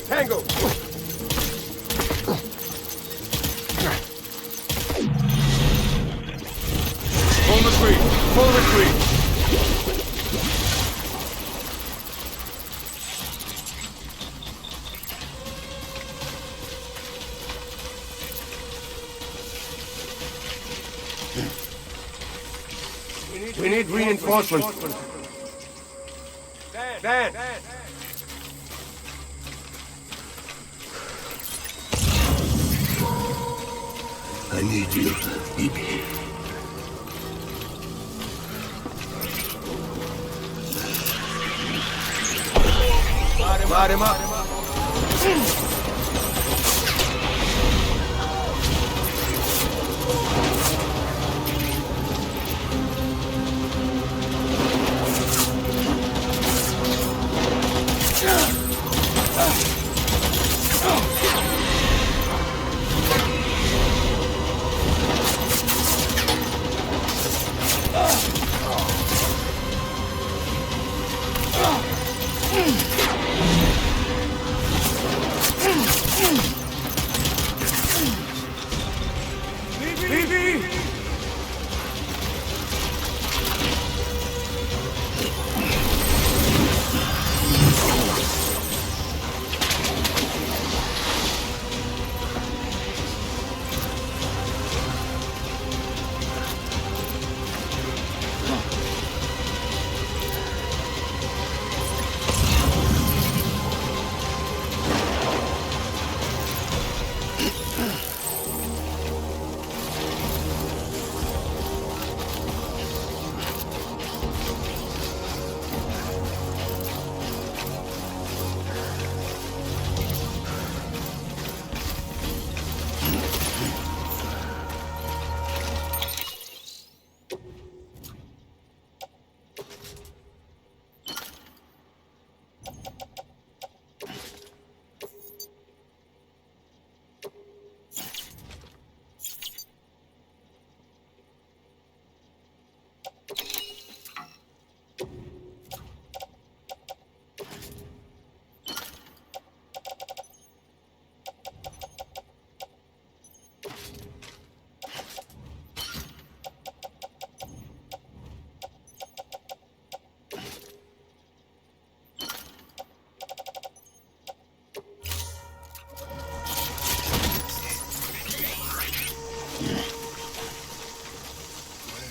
Tango! Full retreat! Full retreat! We need reinforcements. Dan! I need you, baby. Light him up!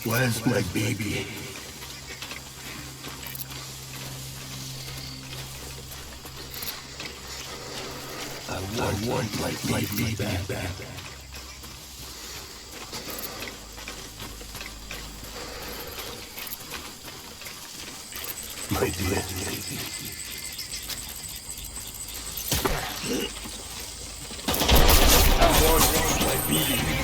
Where's my baby? I want my baby back. My dear baby. I want my baby.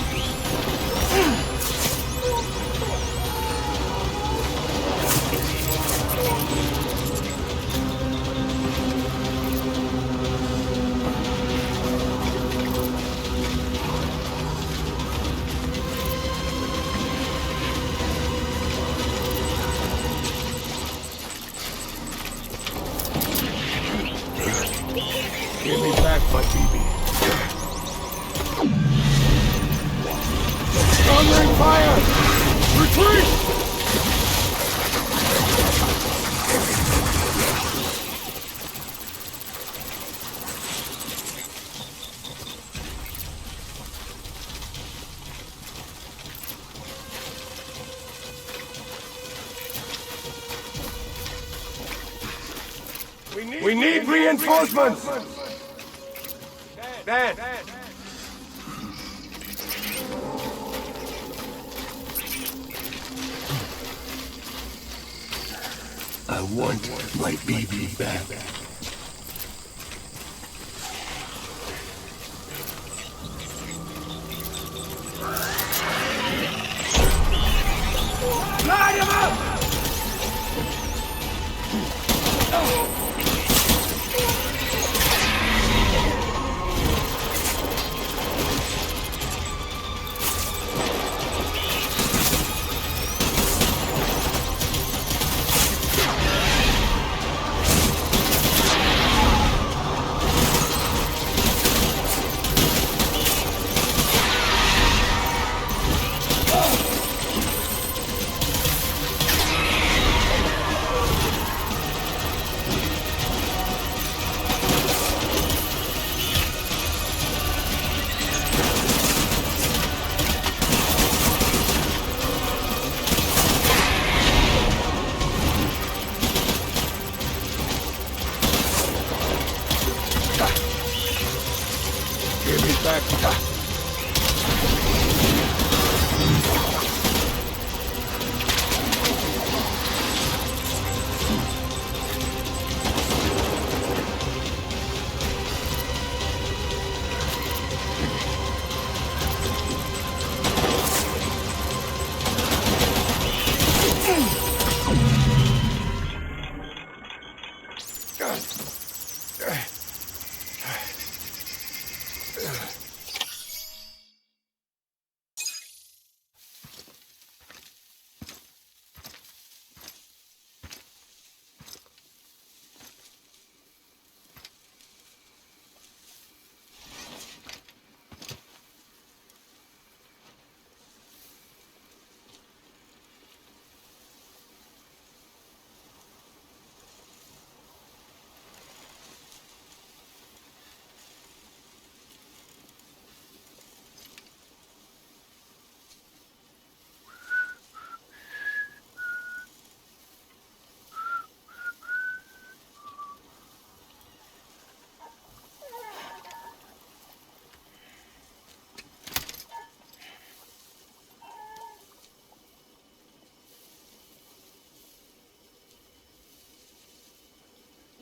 Give me back my baby. Thundering fire! Retreat! We need reinforcements! Dan! I want my baby back. Light him up! back.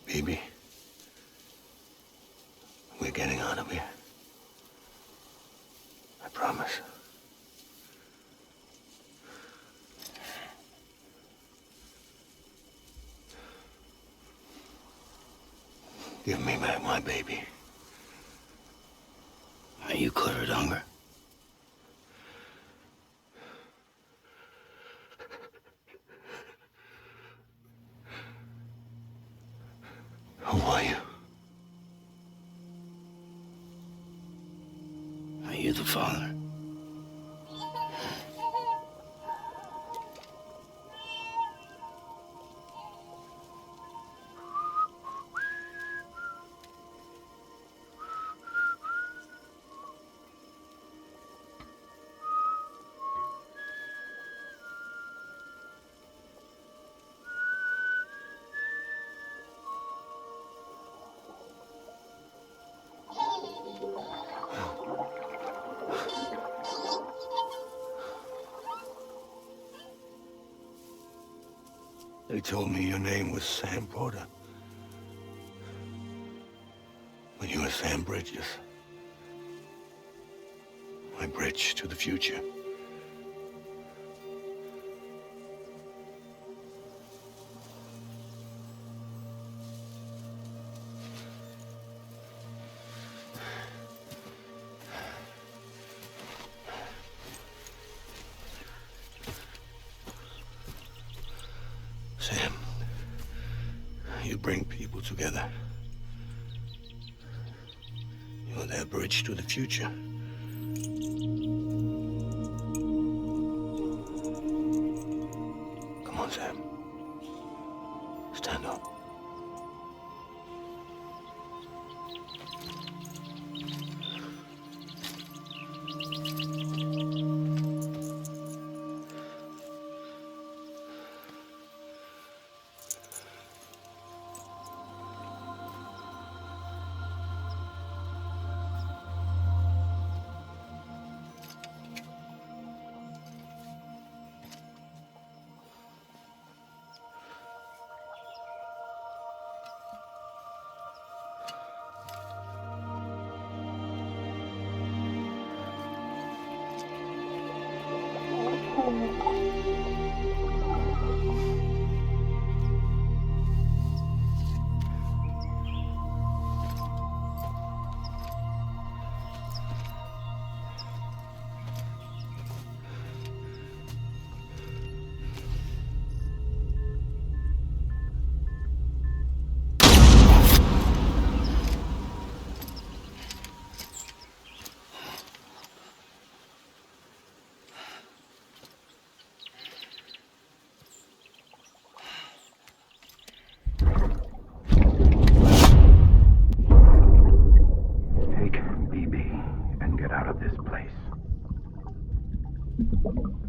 Baby, we're getting out of here. I promise. Give me back my baby. Are you clear of hunger? Who are you? Are you the father? They told me your name was Sam Porter. But you were Sam Bridges. My bridge to the future. Sam, you bring people together. You're their bridge to the future. Come on, Sam. Stand up.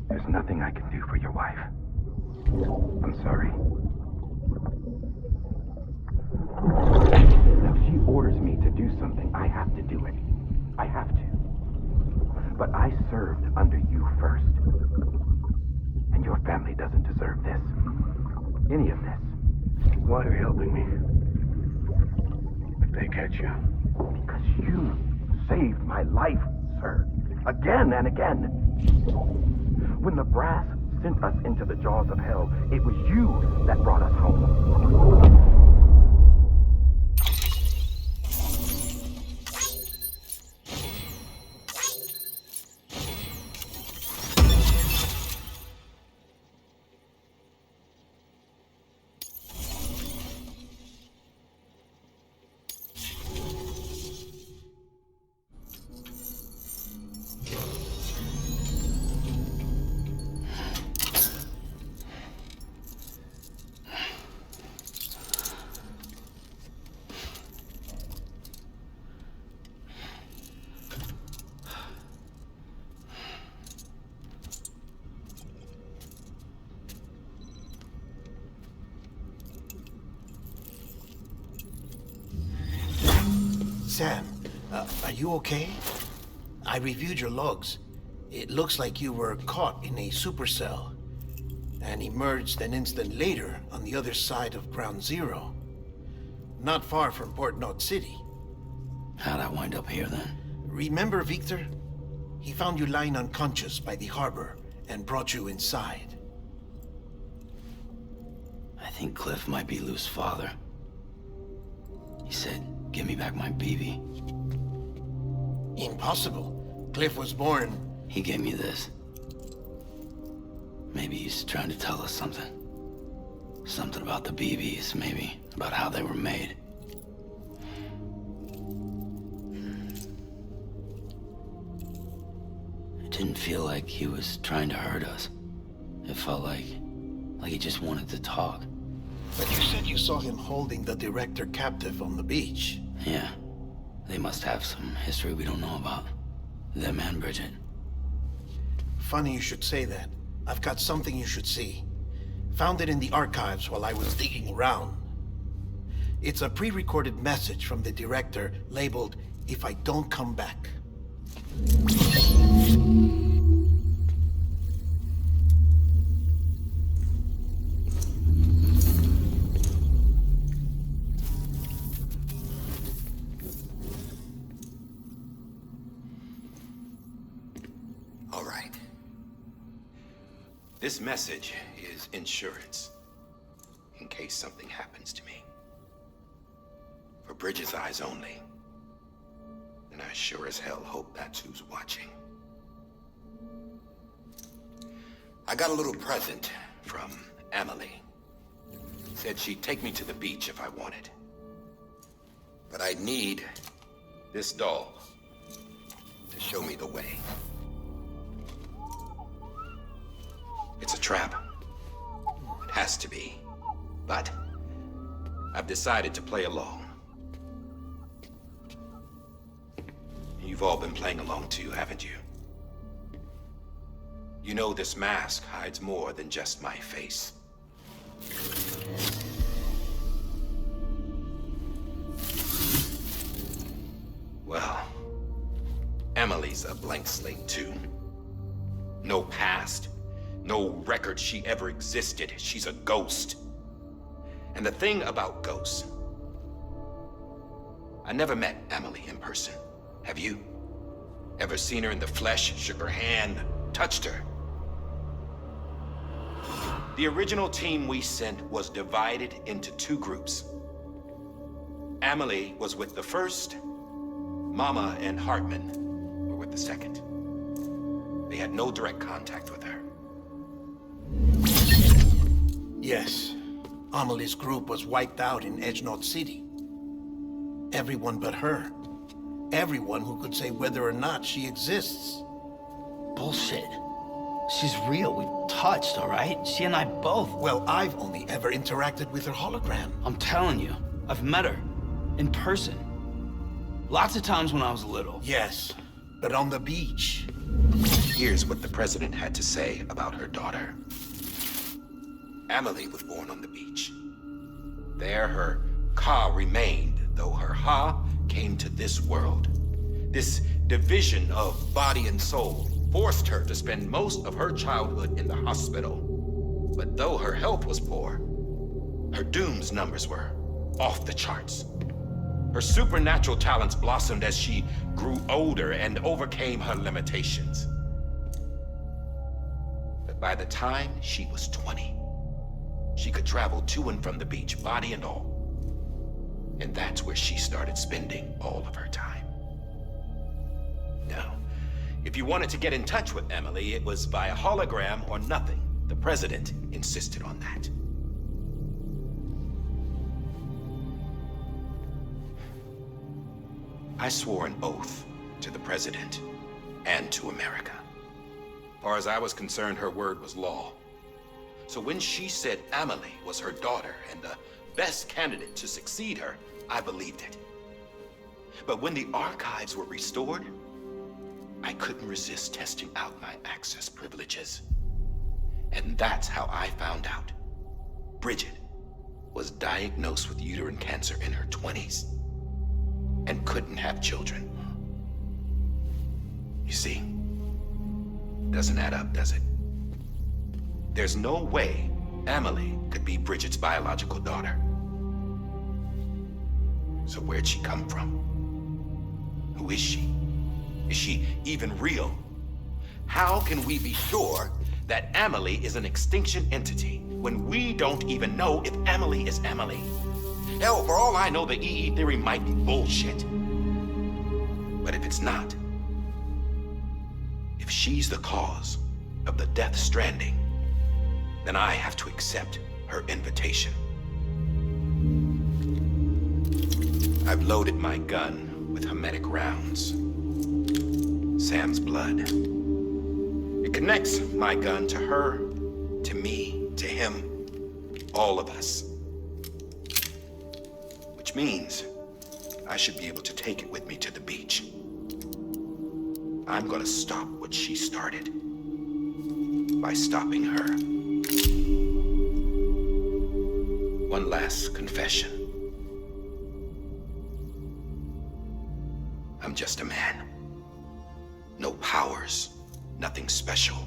There's nothing I can do for your wife. I'm sorry. If she orders me to do something, I have to do it. I have to. But I served under you first. And your family doesn't deserve this. Any of this. Why are you helping me? If they catch you. Because you saved my life, sir. Again and again. When the brass sent us into the jaws of hell, it was you that brought us home. Sam, are you okay? I reviewed your logs. It looks like you were caught in a supercell and emerged an instant later on the other side of Ground Zero. Not far from Port Knot City. How'd I wind up here then? Remember Victor? He found you lying unconscious by the harbor and brought you inside. I think Cliff might be Lou's father. He said, give me back my BB. Impossible. Cliff was born... He gave me this. Maybe he's trying to tell us something. Something about the BBs, maybe. About how they were made. It didn't feel like he was trying to hurt us. It felt like he just wanted to talk. But you said you saw him holding the director captive on the beach. Yeah. They must have some history we don't know about. Them and Bridget. Funny you should say that. I've got something you should see. Found it in the archives while I was digging around. It's a pre-recorded message from the director labeled, "If I don't come back." All right. This message is insurance. In case something happens to me. For Bridget's eyes only. And I sure as hell hope that's who's watching. I got a little present from Emily. Said she'd take me to the beach if I wanted. But I'd need this doll to show me the way. It's a trap. It has to be. But I've decided to play along. You've all been playing along too, haven't you? You know this mask hides more than just my face. Well, Emily's a blank slate too. No past. No record she ever existed. She's a ghost. And the thing about ghosts, I never met Emily in person. Have you? Ever seen her in the flesh, shook her hand, touched her? The original team we sent was divided into two groups. Emily was with the first. Mama and Hartman were with the second. They had no direct contact with her. Yes. Amelie's group was wiped out in Edge Knot City. Everyone but her. Everyone who could say whether or not she exists. Bullshit. She's real. We've touched, all right? She and I both. Well, I've only ever interacted with her hologram. I'm telling you, I've met her. In person. Lots of times when I was little. Yes, but on the beach. Here's what the president had to say about her daughter. Emily was born on the beach. There her Ka remained, though her Ha came to this world. This division of body and soul forced her to spend most of her childhood in the hospital. But though her health was poor, her Doom's numbers were off the charts. Her supernatural talents blossomed as she grew older and overcame her limitations. But by the time she was 20, she could travel to and from the beach, body and all. And that's where she started spending all of her time. Now, if you wanted to get in touch with Emily, it was via hologram or nothing. The president insisted on that. I swore an oath to the president and to America. As far as I was concerned, her word was law. So when she said Amelie was her daughter and the best candidate to succeed her, I believed it. But when the archives were restored, I couldn't resist testing out my access privileges. And that's how I found out Bridget was diagnosed with uterine cancer in her 20s and couldn't have children. You see, doesn't add up, does it? There's no way Amelie could be Bridget's biological daughter. So where'd she come from? Who is she? Is she even real? How can we be sure that Amelie is an extinction entity when we don't even know if Amelie is Amelie? Hell, for all I know, the EE theory might be bullshit. But if it's not, if she's the cause of the death stranding, then I have to accept her invitation. I've loaded my gun with hermetic rounds. Sam's blood. It connects my gun to her, to me, to him, all of us. Which means I should be able to take it with me to the beach. I'm gonna stop what she started by stopping her. One last confession. I'm just a man. No powers, nothing special.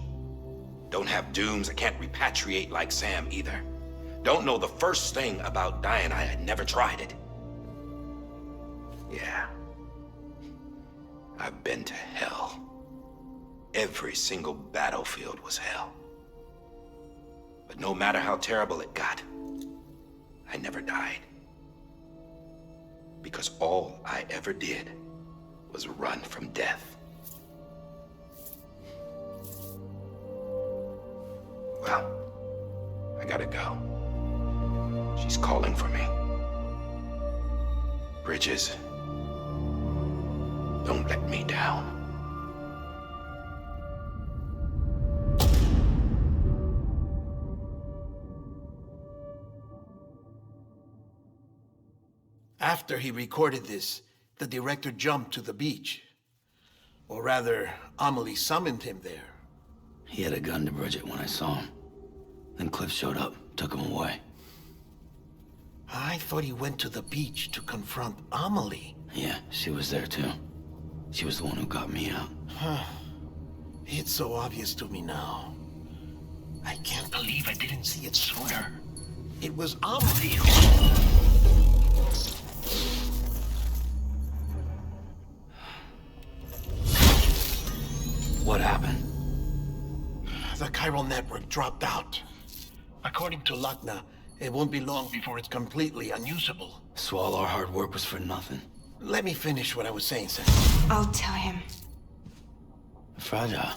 Don't have dooms, I can't repatriate like Sam either. Don't know the first thing about dying, I had never tried it. Yeah. I've been to hell. Every single battlefield was hell. But no matter how terrible it got, I never died. Because all I ever did was run from death. Well, I gotta go. She's calling for me. Bridges, don't let me down. After he recorded this, the director jumped to the beach. Or rather, Amelie summoned him there. He had a gun to Bridget when I saw him. Then Cliff showed up, took him away. I thought he went to the beach to confront Amelie. Yeah, she was there too. She was the one who got me out. It's so obvious to me now. I can't believe I didn't see it sooner. It was Amelie who... What happened? The chiral network dropped out. According to Lakna, it won't be long before it's completely unusable. So all our hard work was for nothing. Let me finish what I was saying, Sam. I'll tell him. Fragile.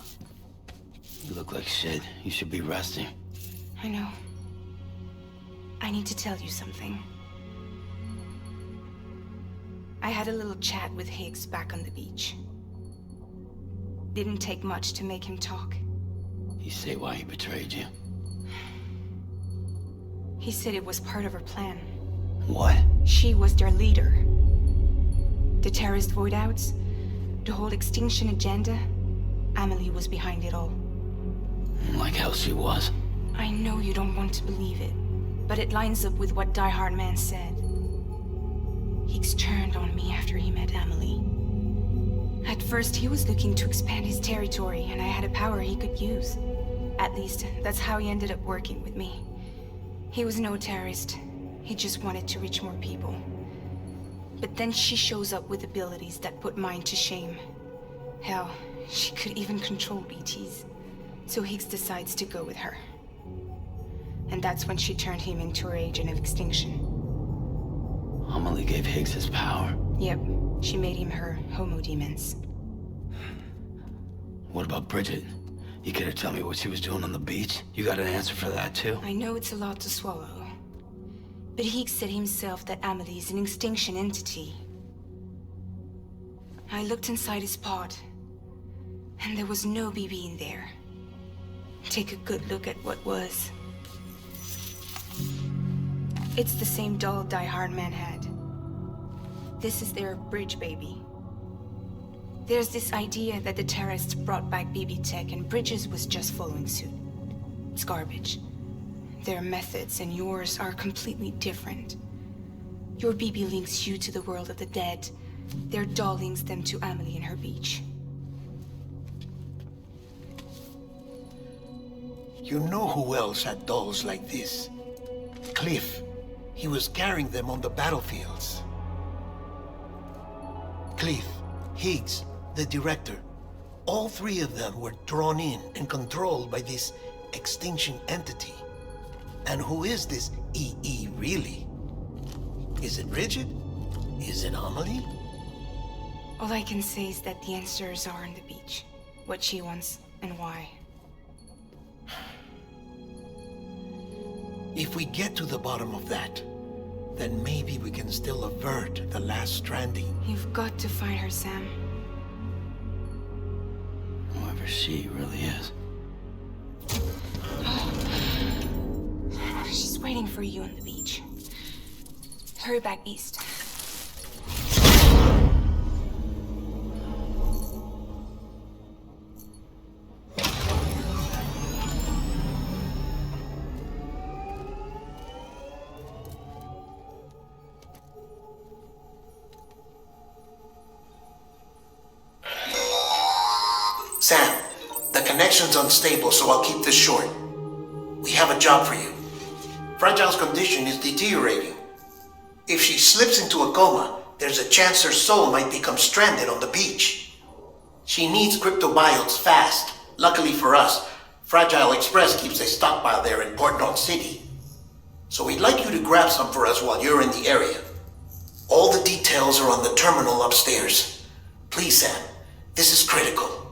You look like shit. You should be resting. I know. I need to tell you something. I had a little chat with Higgs back on the beach. Didn't take much to make him talk. You say why he betrayed you? He said it was part of her plan. What? She was their leader. The terrorist void-outs, the whole extinction agenda, Amelie was behind it all. Like hell she was. I know you don't want to believe it, but it lines up with what Die Hard Man said. Higgs turned on me after he met Amelie. At first, he was looking to expand his territory, and I had a power he could use. At least, that's how he ended up working with me. He was no terrorist. He just wanted to reach more people. But then she shows up with abilities that put mine to shame. Hell, she could even control BTs. So Higgs decides to go with her. And that's when she turned him into her agent of extinction. Amelie gave Higgs his power. Yep, she made him her homo demons. What about Bridget? You care to tell me what she was doing on the beach? You got an answer for that too? I know it's a lot to swallow. But Higgs said himself that Amelie is an extinction entity. I looked inside his pod, and there was no BB in there. Take a good look at what was. It's the same doll Die Hard Man had. This is their bridge baby. There's this idea that the terrorists brought back BB tech and Bridges was just following suit. It's garbage. Their methods and yours are completely different. Your BB links you to the world of the dead. Their doll links them to Amelie and her beach. You know who else had dolls like this? Cliff. He was carrying them on the battlefields. Cliff, Higgs, the director. All three of them were drawn in and controlled by this extinction entity. And who is this EE really? Is it Bridget? Is it Amelie? All I can say is that the answers are on the beach. What she wants and why. If we get to the bottom of that, then maybe we can still avert the last stranding. You've got to find her, Sam. Whoever she really is. She's waiting for you on the beach. Hurry back east. Sam, the connection's unstable, so I'll keep this short. We have a job for you. Fragile's condition is deteriorating. If she slips into a coma, there's a chance her soul might become stranded on the beach. She needs cryptobiotes fast. Luckily for us, Fragile Express keeps a stockpile there in Port North City. So we'd like you to grab some for us while you're in the area. All the details are on the terminal upstairs. Please, Sam, this is critical.